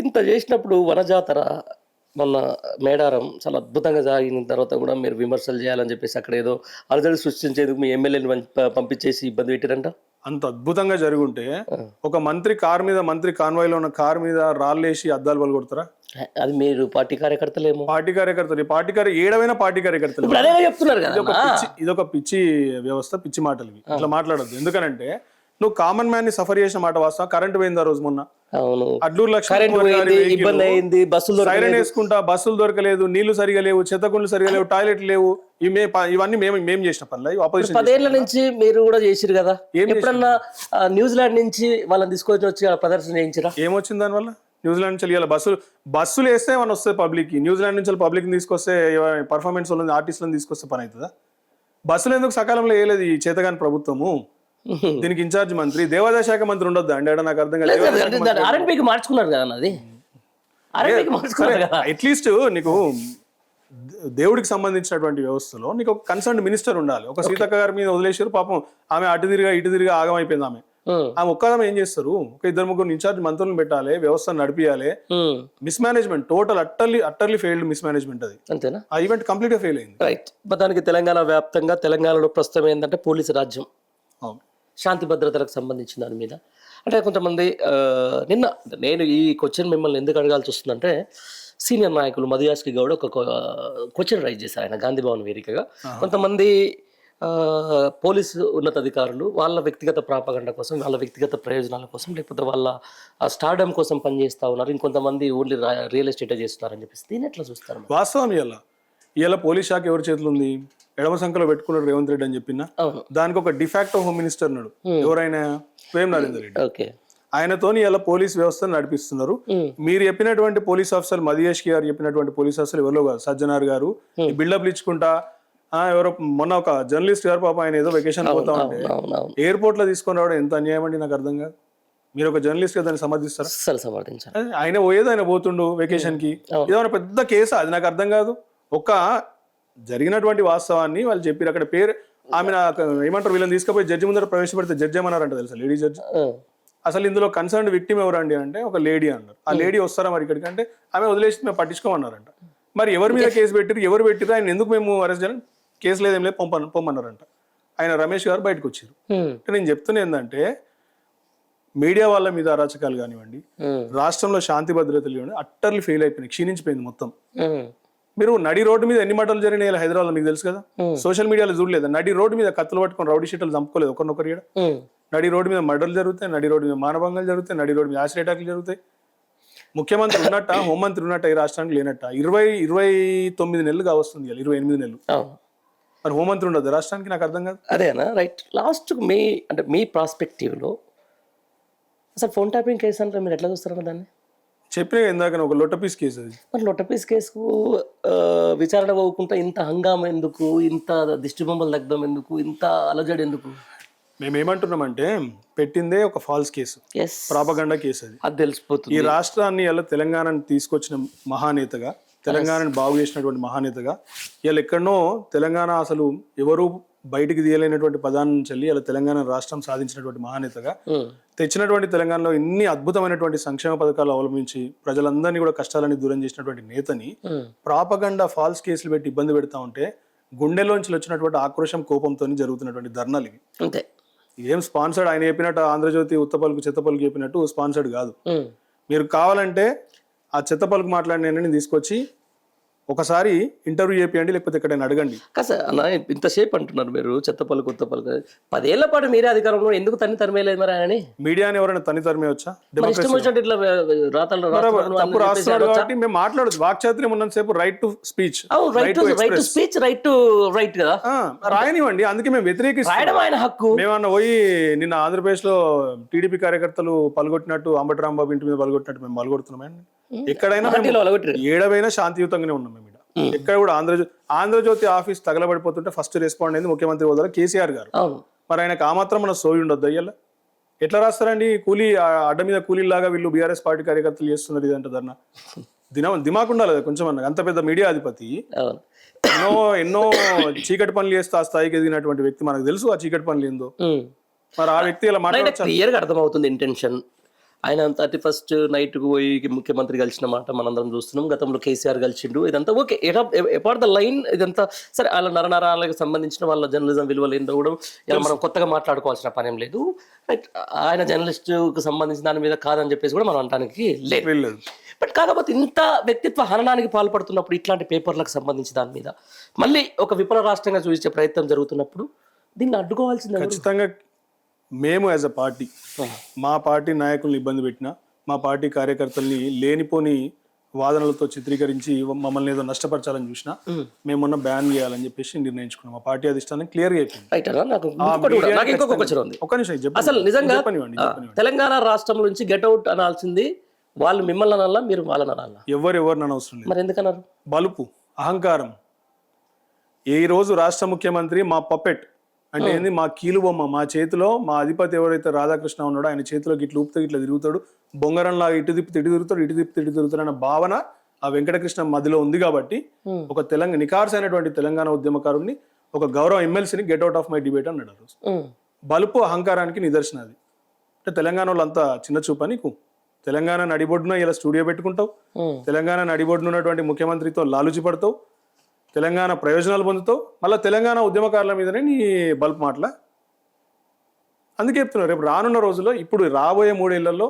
ఇంత చేసినప్పుడు వనజాతర మొన్న మేడారం చాలా అద్భుతంగా సాగిన తర్వాత కూడా మీరు విమర్శలు చేయాలని చెప్పేసి అక్కడ ఏదో అలజడి సృష్టించేందుకు మీ ఎమ్మెల్యేని పంపించేసి ఇబ్బంది పెట్టారంట. అంత అద్భుతంగా జరుగుంటే ఒక మంత్రి కార్ మీద, మంత్రి కాన్వాయ్ లో ఉన్న కార్ మీద రాళ్ళేసి అద్దాలు పగలగొడతారా? అది మీరు పార్టీ కార్యకర్తలేమో. పార్టీ కార్యకర్తలు, పార్టీ ఏడవైన పార్టీ కార్యకర్తలు. ఇప్పుడు అదే చెప్తున్నారు కదా. ఇదొక పిచ్చి వ్యవస్థ, పిచ్చి మాటలు ఇవి. ఇట్లా మాట్లాడద్దు. ఎందుకనంటే నువ్వు కామన్ మ్యాన్ ని సఫర్ చేసిన మాట వాస్తవం. కరెంట్ పోయింది ఆ రోజు మొన్న. అవును, అడ్లూరు ఇబ్బంది అయింది, బస్సులు సైరన్ వేసుకుంటా, బస్సులు దొరకలేదు, నీళ్లు సరిగా లేవు, చెత్తకుండ్లు సరిగా లేవు, టాయిలెట్లు లేవు. ఇవన్నీ మేము చేసిన పనులు. ఆపోజిషన్ 10 ఏళ్ల నుంచి మీరు కూడా చేసిరు కదా. ఎప్పుడన్నా న్యూజిలాండ్ నుంచి వాళ్ళని తీసుకొని వచ్చి ప్రదర్శన చేయించరా? ఏమొచ్చింది దానివల్ల? న్యూజిలాండ్ నుంచి ఇవాళ బస్సులు వేస్తే ఏమన్నా వస్తుంది పబ్లిక్ కి. న్యూజిలాండ్ నుంచి పబ్లిక్ తీసుకొస్తే, పర్ఫార్మెన్స్ వాళ్ళని, ఆర్టిస్టులను తీసుకొస్తే పని అవుతుందా? బస్సులు ఎందుకు సకాలంలో వేయలేదు ఈ చేతగాని ప్రభుత్వము? దీనికి ఇన్ఛార్జ్ మంత్రి, దేవాదాయ శాఖ మంత్రి ఉండొద్దా అండి? నాకు అర్థం కాలేదు. ఆర్ఎండ్బికి మార్చుకున్నారు కదా అది. అట్లీస్ట్ నీకు దేవుడికి సంబంధించినటువంటి వ్యవస్థలో నీకు ఒక కన్సర్న్ మినిస్టర్ ఉండాలి. ఒక సీతక్క గారి మీద వదిలేసారు పాపం. ఆమె అటు తిరిగా ఆగమైపోయింది. ఆమె ఒక్కదమే ఏం చేస్తారు? ఒక 2-3 ఇన్ఛార్జ్ మంత్రులను పెట్టాలి, వ్యవస్థను నడిపియాలి. Mismanagement, total utterly failed mismanagement. అది అంతేనా? ఆ ఈవెంట్ కంప్లీట్ గా ఫెయిల్ అయింది. రైట్. దానికి తెలంగాణ వ్యాప్తంగా, తెలంగాణలో ప్రస్తుతం ఏంటంటే పోలీసు రాజ్యం, శాంతి భద్రతలకు సంబంధించిన దాని మీద అంటే కొంతమంది నిన్న నేను ఈ క్వశ్చన్ మిమ్మల్ని ఎందుకు అడగాల్సి వస్తుందంటే, సీనియర్ నాయకులు మధుయాస్కి గౌడ్ ఒక క్వశ్చన్ రైజ్ చేశారు ఆయన గాంధీ భవన్ వేదికగా. కొంతమంది పోలీసు ఉన్నతాధికారులు వాళ్ళ వ్యక్తిగత ప్రాపగండ కోసం, వాళ్ళ వ్యక్తిగత ప్రయోజనాల కోసం, లేకపోతే వాళ్ళ స్టార్డమ్ కోసం పనిచేస్తూ ఉన్నారు. ఇంకొంతమంది ఓన్లీ రియల్ ఎస్టేట్ చేస్తున్నారని చెప్పేసి దీన్ని ఎట్లా చూస్తారు? వాస్తవం ఇలా పోలీస్ శాఖ ఎవరి చేతులు ఉంది? ఎడమ సంఖ్యలో పెట్టుకున్నాడు రేవంత్ రెడ్డి అని చెప్పిన దానికి ఒక డిఫాక్టో హోమ్ మినిస్టర్ ఉన్నాడు. ఎవరైనా వేం నరేందర్ రెడ్డి. ఓకే, ఆయనతోని ఇలా పోలీస్ వ్యవస్థను నడిపిస్తున్నారు. మీరు చెప్పినటువంటి పోలీస్ ఆఫీసర్, మధుయేష్ గారు చెప్పినటువంటి పోలీస్ ఆఫీసర్ ఎవరో కాదు, సజ్జనార్ గారు బిల్డప్లు ఇచ్చుకుంటా. ఎవరో మొన్న ఒక జర్నలిస్ట్ గారు పాప ఆయన ఏదో వెకేషన్ పోతా ఉంటే ఎయిర్పోర్ట్ లో తీసుకొని రావడం ఎంత అన్యాయం అండి? నాకు అర్థం కాదు. మీరు ఒక జర్నలిస్ట్ గా దాన్ని సమర్థిస్తారా? ఆయన పోయేది, ఆయన పోతుండు వెకేషన్ కి. ఇదేమైనా పెద్ద కేసా? అది నాకు అర్థం కాదు. ఒక జరిగినటువంటి వాస్తవాన్ని వాళ్ళు చెప్పారు. అక్కడ పేరు ఆమె ఏమంటారు, వీళ్ళని తీసుకుపోయి జడ్జి ముందర ప్రవేశపెడితే జడ్జి ఏమన్నారంట తెలుసా? Lady judge. అసలు ఇందులో కన్సర్న్ విక్టిమ్ ఎవరండి అంటే ఒక లేడీ అన్నారు. ఆ లేడీ వస్తారా మరి ఇక్కడికి అంటే ఆమె వదిలేసి మేము పట్టించుకోమన్నారంట. మరి ఎవరి మీద కేసు పెట్టిరు, ఎవరు పెట్టిరు, ఆయన ఎందుకు మేము అరెస్ట్ చేయాలి? కేసు లేదేం లేదు, పొమ్మన్నారంట. ఆయన రమేష్ గారు బయటకు వచ్చారు. నేను చెప్తున్నా ఏంటంటే, మీడియా వాళ్ళ మీద అరాచకాలు కానివ్వండి, రాష్ట్రంలో శాంతి భద్రతలు కానివ్వండి, అట్టర్లీ ఫెయిల్ అయిపోయినాయి, క్షీణించిపోయింది మొత్తం. మీరు నడి రోడ్డు మీద ఎన్ని మటలు జరిగినాయి హైదరాబాద్ మీకు తెలుసు కదా. సోషల్ మీడియాలో చూడలేదు. నడి రోడ్డు మీద కత్తులు పట్టుకొని రౌడీ షీటలు చంపుకోలేదు ఒకరినొకరు. నడి రోడ్డు మీద మర్డర్లు జరుగుతాయి, నడి రోడ్డు మీద మానభంగాలు జరుగుతాయి, నడి రోడ్డు మీద యాసిడ్ అటాక్లు జరుగుతాయి. ముఖ్యమంత్రి ఉన్నట్ట, హోంమంత్రి ఉన్నట్ట ఈ రాష్ట్రానికి లేనట్ట. 29 నెలలు కావస్తుంది, 28 నెలలు. మరి హోంమంత్రి ఉండదు రాష్ట్రానికి? నాకు అర్థం కాదు. అదేనా? రైట్. లాస్ట్ మీ ప్రాస్పెక్టివ్లో అసలు ఫోన్ ట్యాపింగ్ కేసు అంటే మీరు ఎట్లా చూస్తారన్న దాన్ని? చెప్పిన ఇందాక ఒక లొట్టపీస్ కేసు. అది మరి లొట్టపీస్ కేసుకు విచారణ పోకుండా ఇంత హంగామా ఎందుకు, ఇంత దిష్టి బొమ్మలు దగ్ధం ఎందుకు, ఇంత అలజడి ఎందుకు? మేమేమంటున్నామంటే, పెట్టిందే ఒక ఫాల్స్ కేసు, ప్రాపగండా కేసు. అది తెలిసిపోతుంది. ఈ రాష్ట్రాన్ని ఇలా తెలంగాణని తీసుకొచ్చిన మహానేతగా, తెలంగాణని బాగు చేసినటువంటి మహానేతగా, ఇలా ఎక్కడనో తెలంగాణ అసలు ఎవరు బయటికి తీయలేనటువంటి పదాన్ని నుంచి వెళ్ళి ఇలా తెలంగాణ రాష్ట్రం సాధించినటువంటి మహానేతగా తెచ్చినటువంటి, తెలంగాణలో ఇన్ని అద్భుతమైనటువంటి సంక్షేమ పథకాలు అవలంబించి ప్రజలందరినీ కూడా కష్టాలని దూరం చేసినటువంటి నేతని ప్రాపగండా ఫాల్స్ కేసులు పెట్టి ఇబ్బంది పెడతా ఉంటే గుండెలోంచి వచ్చినటువంటి ఆక్రోశం, కోపంతో జరుగుతున్నటువంటి ధర్నాలు ఇవి. అంతే. ఇదేం స్పాన్సర్డ్ ఆయన చెప్పినట్టు ఆంధ్రజ్యోతి ఉత్తపలుకు చెత్తపలుకు చెప్పినట్టు స్పాన్సర్డ్ కాదు. మీరు కావాలంటే ఆ చెత్తపలుకు మాట్లాడిన తీసుకొచ్చి ఒకసారి ఇంటర్వ్యూ చేయండి, లేకపోతే ఎక్కడైనా అడగండి. కాసా అన్న, ఇంతసేపు అంటున్నారు మీరు చెత్తపలుకు ఉత్తపలుకు. 10 ఏళ్ల పాటు మీరే అధికారంలో, ఎందుకు తరిమేయలేదు మరి ఆయన? మీడియాని ఎవరైనా తరిమే వచ్చా? తప్పు రాస్తున్నాడు కాబట్టి మేము మాట్లాడచ్చు. వాక్చాతుర్యం ఉన్నంతసేపు రైట్ టు స్పీచ్, రైట్ కదా, రాయనివ్వండి. అందుకే మేము వ్యతిరేకిస్తాం. ఆయన హక్కు. మేమన్నా పోయి నిన్న ఆంధ్రప్రదేశ్ లో టీడీపీ కార్యకర్తలు పలుగొట్టినట్టు, అంబటి రాంబాబు ఇంటి మీద పలుగొట్టినట్టు మేము పలుగొడుతున్నామండి. ఎక్కడైనా ఏడవైనా శాంతియుతంగానే ఉన్నాం మేము. ఎక్కడ కూడా ఆంధ్రజ్యోతి ఆఫీస్ తగలబడిపోతుంటే ఫస్ట్ రెస్పాండ్ అయింది ముఖ్యమంత్రి హోదాలో కేసీఆర్ గారు. మరి ఆయనకు ఆ మాత్రం మన సోయి ఉండొద్దు. అయ్యల్లా ఎట్లా రాస్తారండి? కూలీ అడ్డ మీద కూలీలాగా వీళ్ళు బీఆర్ఎస్ పార్టీ కార్యకర్తలు చేస్తున్నారు ఇదంటే ధర్నా. దిమాకు ఉండాలి కదా కొంచెం అన్న. అంత పెద్ద మీడియా అధిపతి ఎన్నో చీకటి పనులు చేస్తే ఆ స్థాయికి ఎదిగినటువంటి వ్యక్తి, మనకు తెలుసు ఆ చీకటి పనులు ఏందో. మరి ఆ వ్యక్తి ఇలా మాట్లాడారు, క్లియర్గా అర్థమవుతుంది ఇంటెన్షన్. ఆయన 31st నైట్కి పోయి ముఖ్యమంత్రి కలిసిన మాట మనందరం చూస్తున్నాం. గతంలో కేసీఆర్ కలిసిండు. ఇదంతా ఓకే. ఎపార్ట్ ద లైన్ ఇదంతా సరే. వాళ్ళ నరనరాలకు సంబంధించిన వాళ్ళ జర్నలిజం విలువలు ఏంటో కూడా ఇలా మనం కొత్తగా మాట్లాడుకోవాల్సిన పని ఏం లేదు. రైట్, ఆయన జర్నలిస్టుకు సంబంధించిన దాని మీద కాదని చెప్పేసి కూడా మనం అనడానికి లేదు. వెళ్ళలేదు. బట్ కాకపోతే ఇంత వ్యక్తిత్వ హననానికి పాల్పడుతున్నప్పుడు ఇట్లాంటి పేపర్లకు సంబంధించి దాని మీద మళ్ళీ ఒక విఫల రాష్ట్రంగా చూపించే ప్రయత్నం జరుగుతున్నప్పుడు దీన్ని అడ్డుకోవాల్సిందే. ఖచ్చితంగా మేము యాజ్ అ పార్టీ మా పార్టీ నాయకుల్ని ఇబ్బంది పెట్టినా, మా పార్టీ కార్యకర్తల్ని లేనిపోని వాదనలతో చిత్రీకరించి మమ్మల్ని ఏదో నష్టపరచాలని చూసినా మేము మొన్న బ్యాన్ చేయాలని చెప్పేసి నిర్ణయించుకున్నాం. మా పార్టీ అధిష్టానం క్లియర్గా అయిపోయింది. రైట్ అన్న, నాకు ఇంకొక క్వశ్చన్ ఉంది. ఒక్క నిమిషం చెప్పండి. అసలు నిజంగా చెప్పనివ్వండి. తెలంగాణ రాష్ట్రం నుంచి గెట్అవుట్ అనాల్సింది వాళ్ళు మిమ్మల్ని అనాలా, మీరు వాళ్ళని అనాలా? ఎవరిని అవసరం లేదు. మరి ఎందుకన్నారు? బలుపు, అహంకారం. ఈ రోజు రాష్ట్ర ముఖ్యమంత్రి మా పప్పెట్ అంటే ఏంది, మా కీలుబొమ్మ, మా చేతిలో మా అధిపతి ఎవరైతే రాధాకృష్ణ ఉన్నాడో ఆయన చేతిలో గిట్ల ఊపుతా ఇట్లా తిరుగుతాడు, బొంగరంలాగా ఇటు తిప్పి ఇటు తిరుగుతాడు, ఇటు తిప్పి ఇటు తిరుగుతాడు అన్న భావన ఆ వెంకటకృష్ణ మధ్యలో ఉంది. కాబట్టి ఒక నికార్స్ అయినటువంటి తెలంగాణ ఉద్యమకారుడిని, ఒక గౌరవ ఎమ్మెల్సీని get out of my debate అన్నాడు. బలుపు అహంకారానికి నిదర్శనం అది. అంటే తెలంగాణ వాళ్ళంతా చిన్న చూపా నీకు? తెలంగాణ నడిబొడ్డున ఇలా స్టూడియో పెట్టుకుంటావు, తెలంగాణ నడిబొడ్డున ఉన్నటువంటి ముఖ్యమంత్రితో లాలుచి పడతావు, తెలంగాణ ప్రయోజనాలు పొందుతావు, మళ్ళీ తెలంగాణ ఉద్యమకారుల మీదనే నీ బల్బ్ మాటల. అందుకే చెప్తున్నారు, రేపు రానున్న రోజుల్లో ఇప్పుడు రాబోయే 3 ఏళ్లలో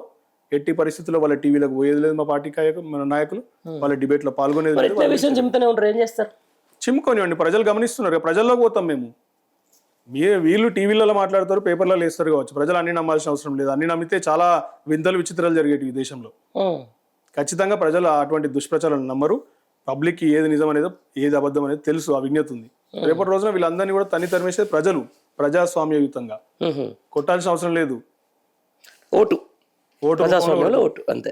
ఎట్టి పరిస్థితుల్లో వాళ్ళ టీవీలకు పోయేది లేదు. మా పార్టీ మన నాయకులు వాళ్ళ డిబేట్లో పాల్గొనేది లేదు. విషయం చెప్తూనే ఉంటారు, ఏం చేస్తారు? చిమ్ముకొనివ్వండి, ప్రజలు గమనిస్తున్నారు. ప్రజల్లోకి పోతాం మేము. వీళ్ళు టీవీలలో మాట్లాడతారు, పేపర్లలో వేస్తారు కావచ్చు. ప్రజలు అన్ని నమ్మాల్సిన అవసరం లేదు. అన్ని నమ్మితే చాలా వింతలు విచిత్రాలు జరిగేవి ఈ దేశంలో. ఖచ్చితంగా ప్రజలు అటువంటి దుష్ప్రచారాలను నమ్మరు. పబ్లిక్కి ఏది నిజం అనేది ఏది అబద్ధం అనేది తెలుసు, ఆ విజ్ఞత ఉంది. రేపటి రోజున వీళ్ళందరినీ కూడా తరిమేసేది ప్రజలు, ప్రజాస్వామ్యయుతంగా. కొట్టాల్సిన అవసరం లేదు. ఓటు ప్రజాస్వామ్యంలో ఓటు అంతే.